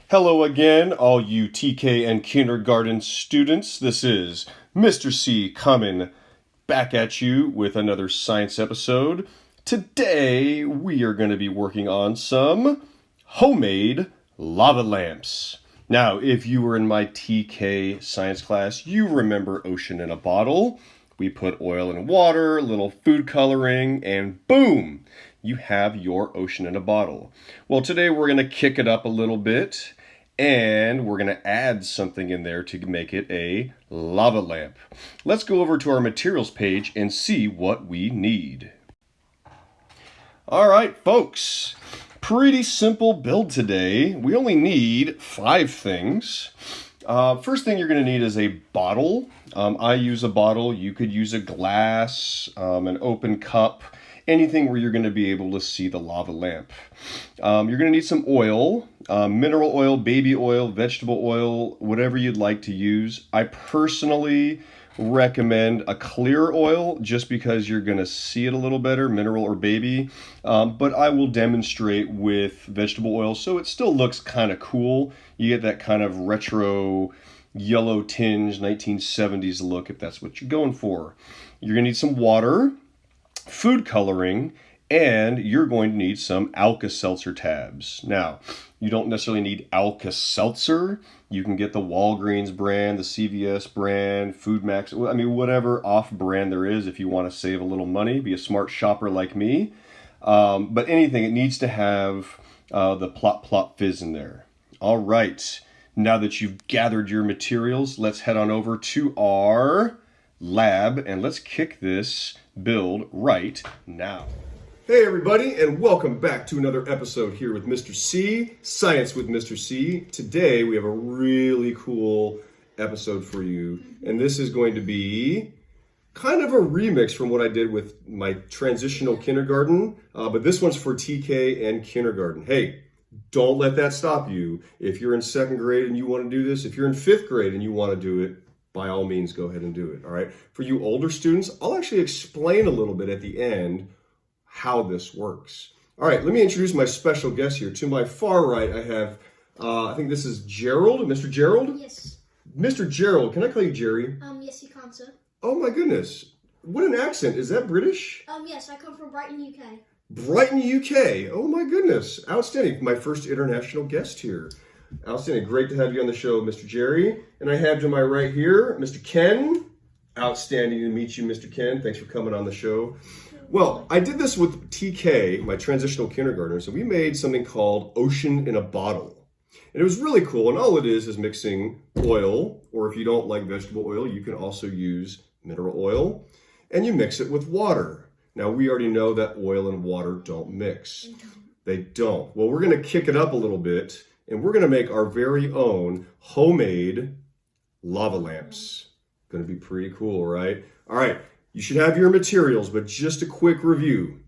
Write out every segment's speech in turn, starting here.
Hello again, all you TK and kindergarten students. This is Mr. C coming back at you with another science episode. Today, we are going to be working on some homemade lava lamps. Now, if you were in my TK science class, you remember ocean in a bottle. We put oil and water, a little food coloring, and boom! You have your ocean in a bottle. Well, today we're going to kick it up a little bit. And we're going to add something in there to make it a lava lamp. Let's go over to our materials page and see what we need. All right, folks. Pretty simple build today. We only need 5 things. First thing you're going to need is a bottle. I use a bottle. You could use a glass, an open cup, anything where you're going to be able to see the lava lamp. You're going to need some oil, mineral oil, baby oil, vegetable oil, whatever you'd like to use. I personally recommend a clear oil just because you're going to see it a little better, mineral or baby. But I will demonstrate with vegetable oil so it still looks kind of cool. You get that kind of retro yellow tinge 1970s look if that's what you're going for. You're going to need some water, food coloring, and you're going to need some Alka-Seltzer tabs. Now, you don't necessarily need Alka-Seltzer. You can get the Walgreens brand, the CVS brand, Food Max, I mean, whatever off-brand there is if you want to save a little money, be a smart shopper like me. But anything, it needs to have the plop plop fizz in there. All right, now that you've gathered your materials, let's head on over to our lab and let's kick this build right now. Hey everybody, and welcome back to another episode here with Mr. C, Science with Mr. C. Today we have a really cool episode for you, and this is going to be kind of a remix from what I did with my transitional kindergarten, but this one's for TK and kindergarten. Hey, don't let that stop you. If you're in 2nd grade and you want to do this, if you're in 5th grade and you want to do it, by all means, go ahead and do it, all right? For you older students, I'll actually explain a little bit at the end how this works. All right, let me introduce my special guest here. To my far right, I have, I think this is Gerald. Mr. Gerald? Yes. Mr. Gerald, can I call you Jerry? Yes, you can, sir. Oh my goodness. What an accent. Is that British? Yes, I come from Brighton, UK. Brighton, UK. Oh my goodness. Outstanding. My first international guest here. Outstanding. Great to have you on the show, Mr. Jerry. And I have to my right here, Mr. Ken. Outstanding to meet you, Mr. Ken. Thanks for coming on the show. Well, I did this with TK, my transitional kindergartner, so we made something called Ocean in a Bottle. And it was really cool, and all it is mixing oil, or if you don't like vegetable oil, you can also use mineral oil, and you mix it with water. Now, we already know that oil and water don't mix. They don't. Well, we're going to kick it up a little bit, and we're going to make our very own homemade lava lamps. Going to be pretty cool, right? All right, you should have your materials, but just a quick review.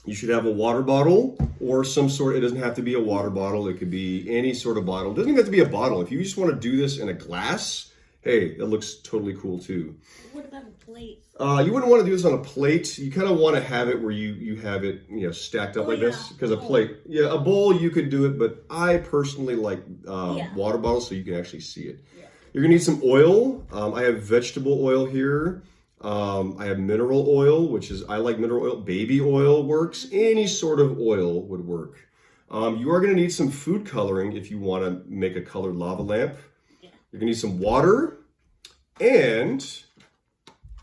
You should have a water bottle or some sort, it doesn't have to be a water bottle, it could be any sort of bottle. It doesn't even have to be a bottle. If you just want to do this in a glass, hey, it looks totally cool too. What about a plate? You wouldn't want to do this on a plate. You kind of want to have it where you have it, stacked up like this. Because a plate, a bowl you could do it, but I personally like water bottles so you can actually see it. Yeah. You're gonna need some oil. I have vegetable oil here. I have mineral oil, I like mineral oil. Baby oil works. Any sort of oil would work. You are gonna need some food coloring if you want to make a colored lava lamp. Yeah. You're gonna need some water, and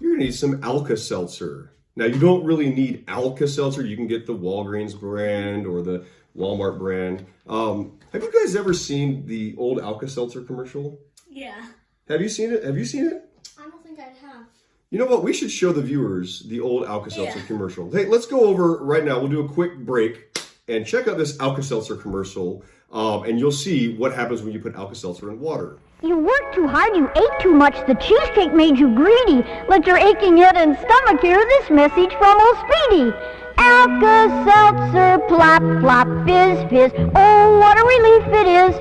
you're gonna need some Alka-Seltzer. Now, you don't really need Alka-Seltzer. You can get the Walgreens brand or the Walmart brand. Have you guys ever seen the old Alka-Seltzer commercial? Yeah. Have you seen it? I don't think I have. You know what? We should show the viewers the old Alka-Seltzer commercial. Hey, let's go over right now. We'll do a quick break and check out this Alka-Seltzer commercial, and you'll see what happens when you put Alka-Seltzer in water. You worked too hard, you ate too much, the cheesecake made you greedy. Let your aching head and stomach hear this message from old Speedy. Alka-Seltzer, plop, plop, fizz, fizz, oh, what a relief it is.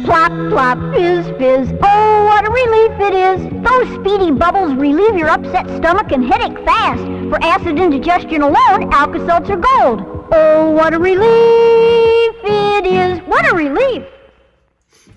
Plop, plop, fizz, fizz, oh, what a relief it is. Those Speedy bubbles relieve your upset stomach and headache fast. For acid indigestion alone, Alka-Seltzer Gold. Oh, what a relief it is. What a relief.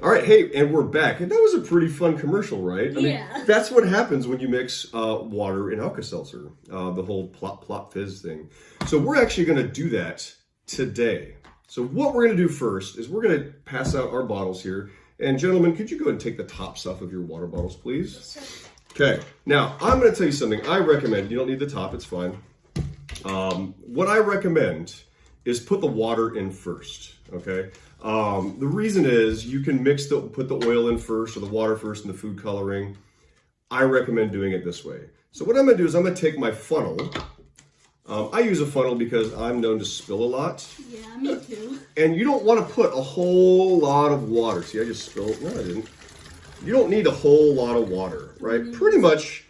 All right, hey, and we're back. And that was a pretty fun commercial, right? I mean, that's what happens when you mix water and Alka-Seltzer, the whole plop, plop, fizz thing. So we're actually going to do that today. So what we're going to do first is we're going to pass out our bottles here. And gentlemen, could you go ahead and take the tops off of your water bottles, please? Yes, sir. Okay, now I'm going to tell you something. I recommend, you don't need the top, it's fine. What I recommend is put the water in first, okay? The reason is you can put the oil in first or the water first and the food coloring. I recommend doing it this way. So what I'm going to do is I'm going to take my funnel. I use a funnel because I'm known to spill a lot. Yeah, me too. And you don't want to put a whole lot of water. See, I just spilled. No, I didn't. You don't need a whole lot of water, right? Pretty much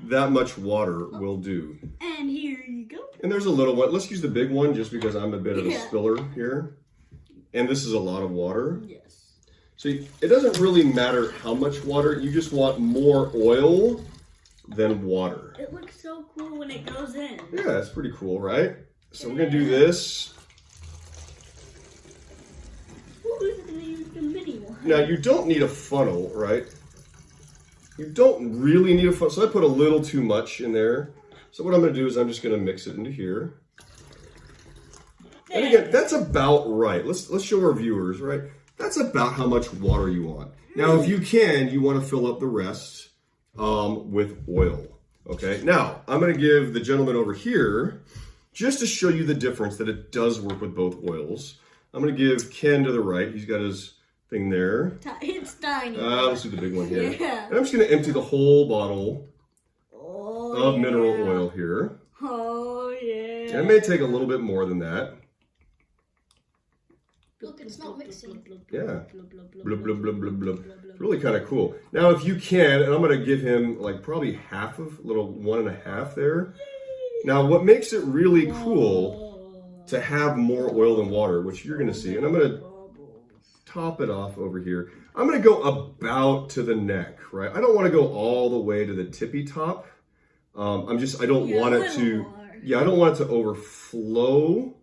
that much water will do. And here you go. And there's a little one. Let's use the big one just because I'm a bit of a spiller here. And this is a lot of water. Yes. So it doesn't really matter how much water. You just want more oil than water. It looks so cool when it goes in. Yeah, it's pretty cool, right? So we're going to do this. Who's going to use the mini one? Now, you don't need a funnel, right? You don't really need a funnel. So I put a little too much in there. So what I'm going to do is I'm just going to mix it into here. And again, that's about right. Let's show our viewers, right? That's about how much water you want. Now, if you can, you want to fill up the rest with oil. Okay. Now, I'm going to give the gentleman over here, just to show you the difference that it does work with both oils. I'm going to give Ken to the right. He's got his thing there. It's tiny. Let's do the big one here. Yeah. And I'm just going to empty the whole bottle of mineral oil here. Oh, yeah. And it may take a little bit more than that. Look, it's not mixing. Yeah. Blub, blub, blub, blub, blub. Really kind of cool. Now, if you can, and I'm going to give him like probably half of, little 1.5 there. Now, what makes it really cool to have more oil than water, which you're going to see, and I'm going to top it off over here. I'm going to go about to the neck, right? I don't want to go all the way to the tippy top. I don't want it to, I don't want it to overflow.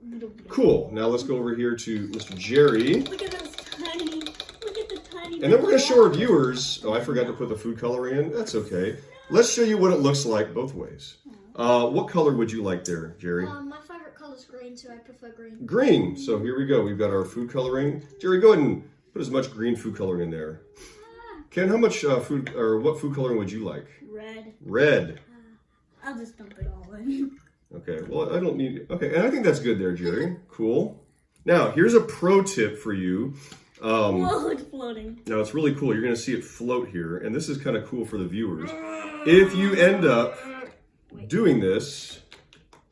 Cool. Now let's go over here to Mr. Jerry. Look at those tiny, look at the tiny. And then we're going to show our viewers, I forgot to put the food coloring in. That's okay. Let's show you what it looks like both ways. What color would you like there, Jerry? My favorite color is green, so I prefer green. Green. So here we go. We've got our food coloring. Jerry, go ahead and put as much green food coloring in there. Ken, how much what food coloring would you like? Red. Red. I'll just dump it all in. Okay, well, I don't need... Okay, and I think that's good there, Jerry. Cool. Now, here's a pro tip for you. Whoa, it's floating. Now, it's really cool. You're going to see it float here, and this is kind of cool for the viewers. If you end up doing this,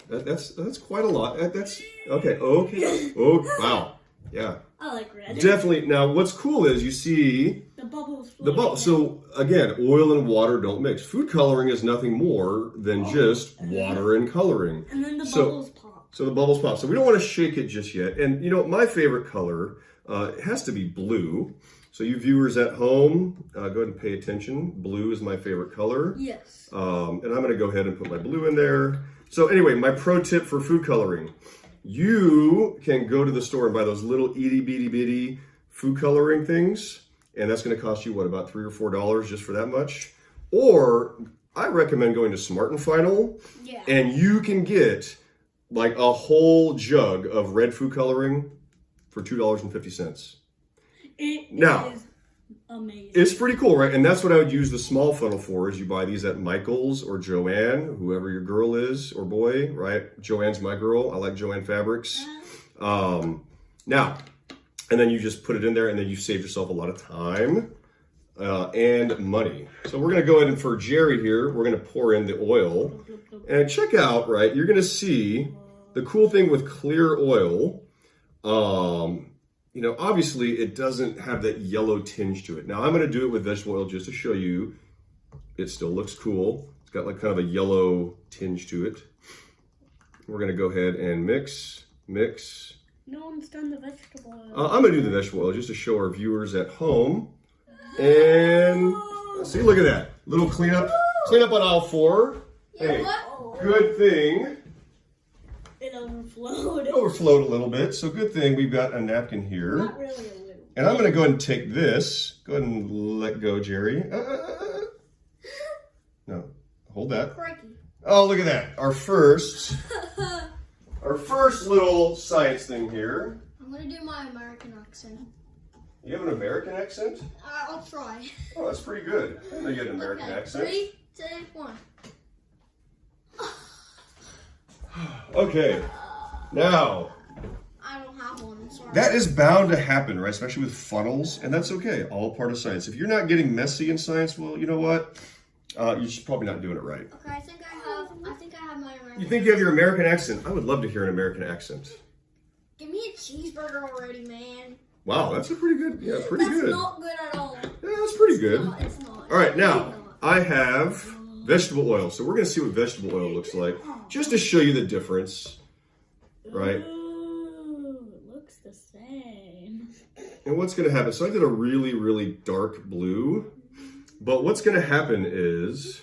that's quite a lot. Okay. Oh, wow. Yeah. I like red. Definitely. Now, what's cool is you see... The bubbles floating. The bubble. So, again, oil and water don't mix. Food coloring is nothing more than just water and coloring. And then the bubbles pop. So the bubbles pop. So we don't want to shake it just yet. And, you know, my favorite color has to be blue. So you viewers at home, go ahead and pay attention. Blue is my favorite color. Yes. And I'm going to go ahead and put my blue in there. So anyway, my pro tip for food coloring. You can go to the store and buy those little itty bitty bitty food coloring things. And that's going to cost you, what, about $3 or $4 just for that much? Or I recommend going to Smart & Final. Yeah. And you can get like a whole jug of red food coloring for $2.50. It is amazing. It's pretty cool, right? And that's what I would use the small funnel for, is you buy these at Michael's or Joann, whoever your girl is or boy, right? Joann's my girl. I like Joann Fabrics. Now, and then you just put it in there, and then you save yourself a lot of time and money. So we're going to go ahead and for Jerry here, we're going to pour in the oil. And check out, right, you're going to see the cool thing with clear oil. You know, obviously it doesn't have that yellow tinge to it. Now I'm going to do it with vegetable oil just to show you it still looks cool. It's got like kind of a yellow tinge to it. We're going to go ahead and mix. No one's done the vegetable oil. I'm going to do the vegetable oil just to show our viewers at home. And see, look at that. Little cleanup on aisle 4. Hey, good thing. It overflowed. It overflowed a little bit, so good thing we've got a napkin here. Not really a little bit. And I'm going to go ahead and take this. Go ahead and let go, Jerry. No, hold that. Crikey. Oh, look at that. Our first little science thing here. I'm going to do my American accent. You have an American accent? I'll try. Oh, that's pretty good. I know you had an American accent. 3, 2, 1. Okay. Now, I don't have one, I'm sorry. that is bound to happen, right? Especially with funnels, and that's okay. All part of science. If you're not getting messy in science, well, you know what? You're probably not doing it right. Okay, I think I have my American. You think you have your American accent? I would love to hear an American accent. Give me a cheeseburger already, man. Wow, that's a pretty good. Yeah, pretty That's good. not good at all. Yeah, that's pretty good. It's not. All right, now I have vegetable oil, so we're gonna see what vegetable oil looks like, just to show you the difference, right? Ooh, it looks the same. And what's gonna happen? So I did a really, really dark blue, but what's gonna happen is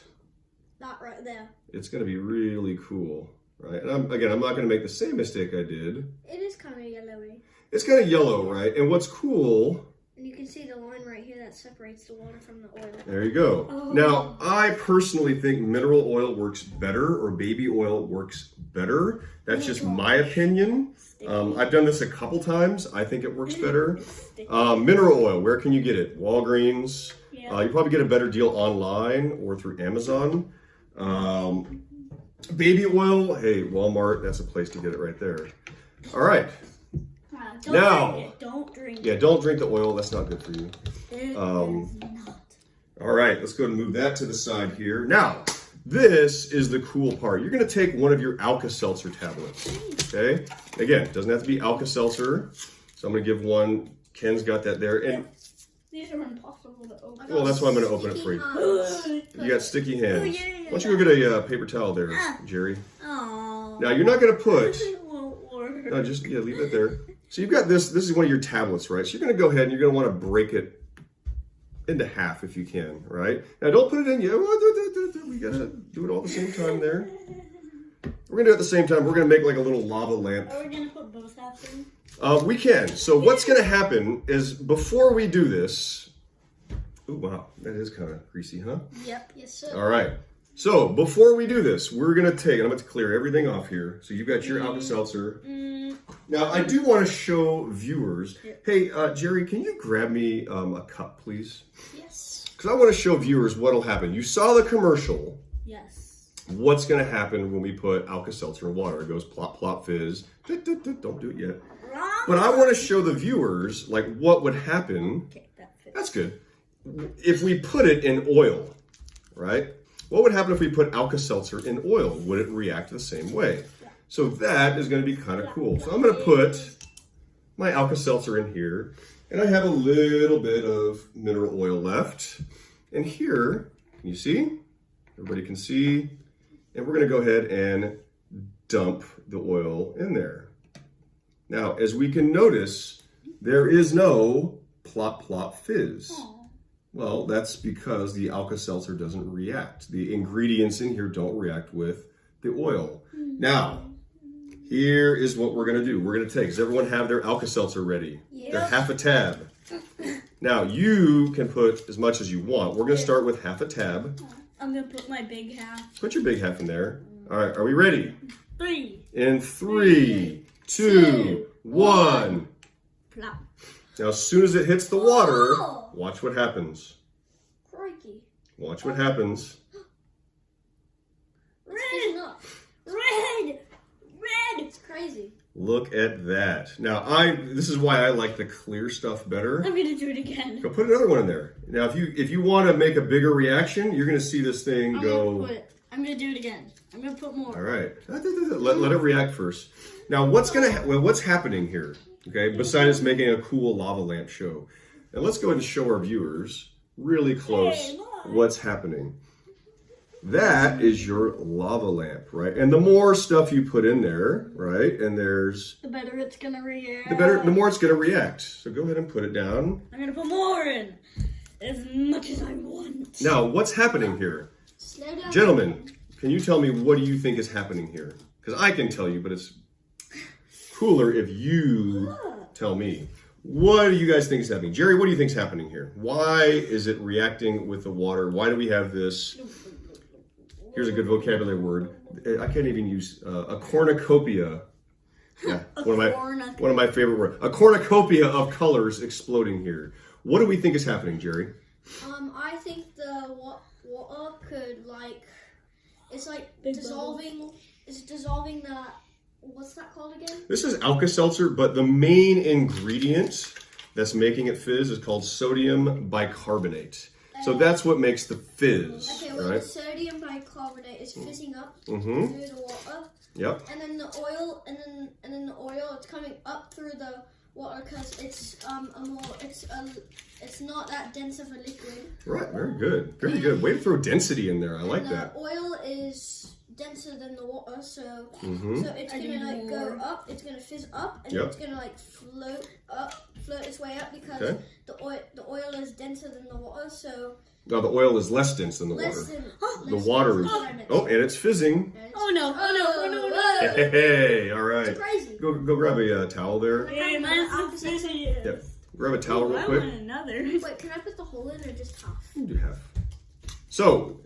Not right there. it's gonna be really cool, right? And I'm not gonna make the same mistake I did. It is kind of yellowy. It's kind of yellow, right? And what's cool, And you can see the line right here that separates the water from the oil. there you go. Oh. Now, I personally think mineral oil works better, or baby oil works better. That's just my opinion. I've done this a couple times. I think it works better. Mineral oil, where can you get it? Walgreens. Yeah. You probably get a better deal online or through Amazon. Baby oil, hey, Walmart, that's a place to get it right there. All right. Don't Now- drink it. Don't drink it. Yeah, don't drink the oil. That's not good for you. It is Um, not. All right, let's go and move that to the side here. Now, this is the cool part. You're going to take one of your Alka-Seltzer tablets, okay? Again, it doesn't have to be Alka-Seltzer. So I'm going to give one. Ken's got that there. And, These are impossible to open. well, that's why I'm going to open it for you. You got sticky hands. Why don't you go get a paper towel there, Jerry? Oh. Now, you're not going to put... It won't work. No, just, yeah, leave it there. So you've got this. This is one of your tablets, right? So you're going to go ahead and you're going to want to break it into half if you can, right? Now, don't put it in yet. We got to do it all at the same time there. We're going to do it at the same time. We're going to make like a little lava lamp. Are we going to put both halves in? We can. So what's going to happen is before we do this... Oh, wow. That is kind of greasy, huh? Yep. Yes, sir. All right. So before we do this, we're going to take... And I'm going to clear everything off here. So you've got your Alka-Seltzer. Now, I do want to show viewers... Hey, Jerry, can you grab me a cup, please? Yes. Because I want to show viewers what'll happen. You saw the commercial. Yes. What's going to happen when we put Alka-Seltzer in water? It goes plop, plop, fizz. Don't do it yet. Wrong. But I want to show the viewers, like, what would happen. Okay, that fits. That's good. If we put it in oil, right? What would happen if we put Alka-Seltzer in oil? Would it react the same way? So that is going to be kind of cool. So I'm going to put my Alka-Seltzer in here. And I have a little bit of mineral oil left. And here, can you see? Everybody can see. And we're going to go ahead and dump the oil in there. Now, as we can notice, there is no plop, plop, fizz. Aww. Well, that's because the Alka-Seltzer doesn't react. The ingredients in here don't react with the oil. Now, here is what we're going to do. We're going to take, does everyone have their Alka-Seltzer ready? Yep. They're half a tab. Now, you can put as much as you want. We're going to start with half a tab. I'm going to put my big half. Put your big half in there. All right, are we ready? 3. In 3, 2, 1. Plop. Now, as soon as it hits the water, Oh. watch what happens. Crikey. Watch what happens. Red. Red. Red. It's crazy. Look at that. Now, this is why I like the clear stuff better. I'm going to do it again. Go put another one in there. Now, if you want to make a bigger reaction, you're going to see this thing go. I'm going to do it again. I'm going to put more. All right. Let it react first. Now, what's happening here? Okay, besides making a cool lava lamp show. And let's go ahead and show our viewers really close Hey, look. what's happening. That is your lava lamp, right? And the more stuff you put in there, right? And there's The better it's going to react. the more it's going to react. So go ahead and put it down. I'm going to put more in. As much as I want. Now, what's happening here? Slow down. Gentlemen, can you tell me what do you think is happening here? Because I can tell you, but it's cooler if you tell me. What do you guys think is happening? Jerry, what do you think is happening here? Why is it reacting with the water? Why do we have this? Here's a good vocabulary word. I can't even use a cornucopia. Yeah, one of my favorite words. A cornucopia of colors exploding here. What do we think is happening, Jerry? I think the water could it's like Big dissolving. bubble. It's dissolving the. What's that called again? This is Alka-Seltzer, but the main ingredient that's making it fizz is called sodium bicarbonate. So that's what makes the fizz, Okay, well, right? the sodium bicarbonate is fizzing up Mm-hmm. through the water, Yep. and then the oil, and then the oil, it's coming up through the water because it's it's not that dense of a liquid. Right. Very good. Very good. Way to throw density in there. I like And that. the oil is denser than the water, so Mm-hmm. so it's gonna go up. It's gonna fizz up, and Yep. it's gonna float its way up because Okay. the oil is denser than the water, so Now the oil is less dense than the less water. than The less water dense is. than the Oh, and it's fizzing. And it's- Oh no! Oh no! Oh no! No! Hey, hey, all right. It's crazy. Go grab a towel there. Hey, mine's the fiziest. Yep. Grab a towel real I quick. want another. Wait, can I put the hole in or just half? You have. So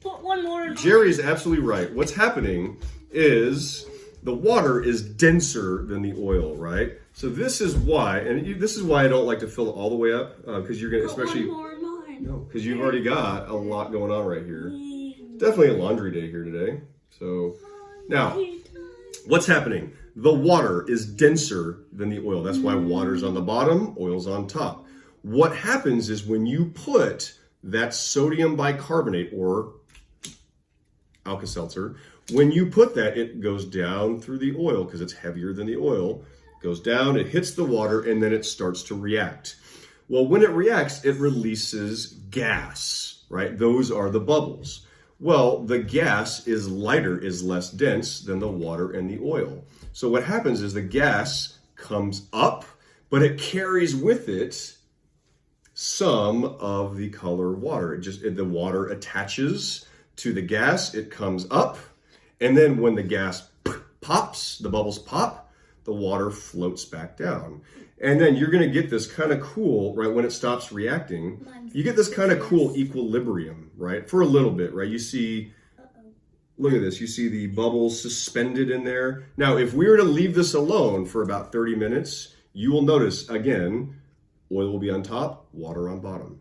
Put one more in. Jerry's absolutely right. What's happening is the water is denser than the oil, right? So this is why, this is why I don't like to fill it all the way up, because you're gonna, Put especially, one more in mine. no, because you've already got a lot going on right here. Definitely a laundry day here today. So now, what's happening? The water is denser than the oil. That's why water's on the bottom, oil's on top. What happens is when you put that sodium bicarbonate or Alka-Seltzer, when you put that, it goes down through the oil because it's heavier than the oil. Goes down, it hits the water, and then it starts to react. Well, when it reacts, it releases gas, right? Those are the bubbles. Well, the gas is lighter, is less dense than the water and the oil. So what happens is the gas comes up, but it carries with it some of the color water. The water attaches to the gas, it comes up, and then when the gas pops, the bubbles pop, the water floats back down. And then you're gonna get this kind of cool, right, when it stops reacting, you get this kind of cool equilibrium, right, for a little bit, right? You see, look at this, you see the bubbles suspended in there. Now, if we were to leave this alone for about 30 minutes, you will notice, again, oil will be on top, water on bottom.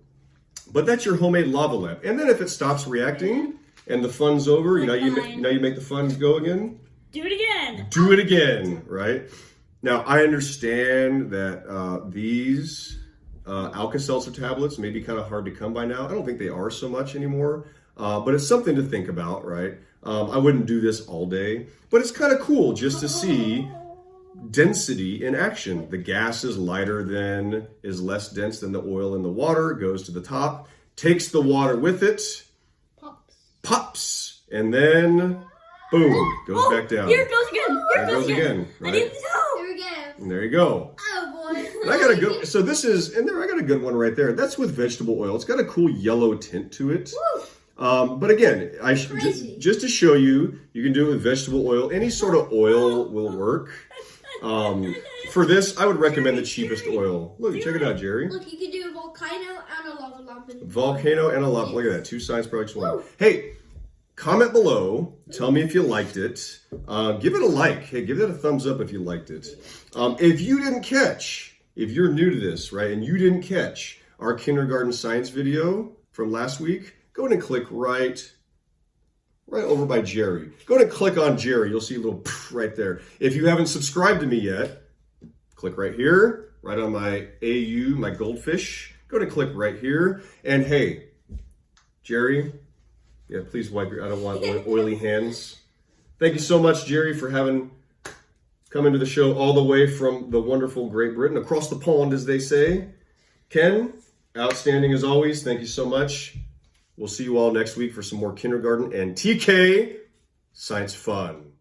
But that's your homemade lava lamp. And then if it stops reacting and the fun's over, you make the fun go again. Do it again. Do it again, right? Now, I understand that these Alka-Seltzer tablets may be kind of hard to come by now. I don't think they are so much anymore, but it's something to think about, right? I wouldn't do this all day, but it's kind of cool just to see density in action. The gas is less dense than the oil in the water. It goes to the top, takes the water with it, pops, and then boom, goes back down. Here it goes again. There it goes again, I right? didn't know. Here we go. And there you go. Oh boy. And I got a good. So this is, and there I got a good one right there. That's with vegetable oil. It's got a cool yellow tint to it. But again, Crazy. just to show you, you can do it with vegetable oil. Any sort of oil will work. For this, I would recommend the cheapest oil. Look, check it out, Jerry. Look, you can do a volcano and a lava lamp. Volcano and a lava. Look at that. 2 science projects in one. Hey, comment below. Tell me if you liked it. Give it a like. Hey, give it a thumbs up if you liked it. If you didn't catch, if you're new to this, right, and you didn't catch our kindergarten science video from last week, go ahead and click right over by Jerry. Go ahead and click on Jerry. You'll see a little right there. If you haven't subscribed to me yet, click right here, right on my AU, my goldfish. Go ahead and click right here. And hey, Jerry, yeah, please wipe your, I don't want oily hands. Thank you so much, Jerry, for having come into the show all the way from the wonderful Great Britain, across the pond, as they say. Ken, outstanding as always. Thank you so much. We'll see you all next week for some more kindergarten and TK science fun.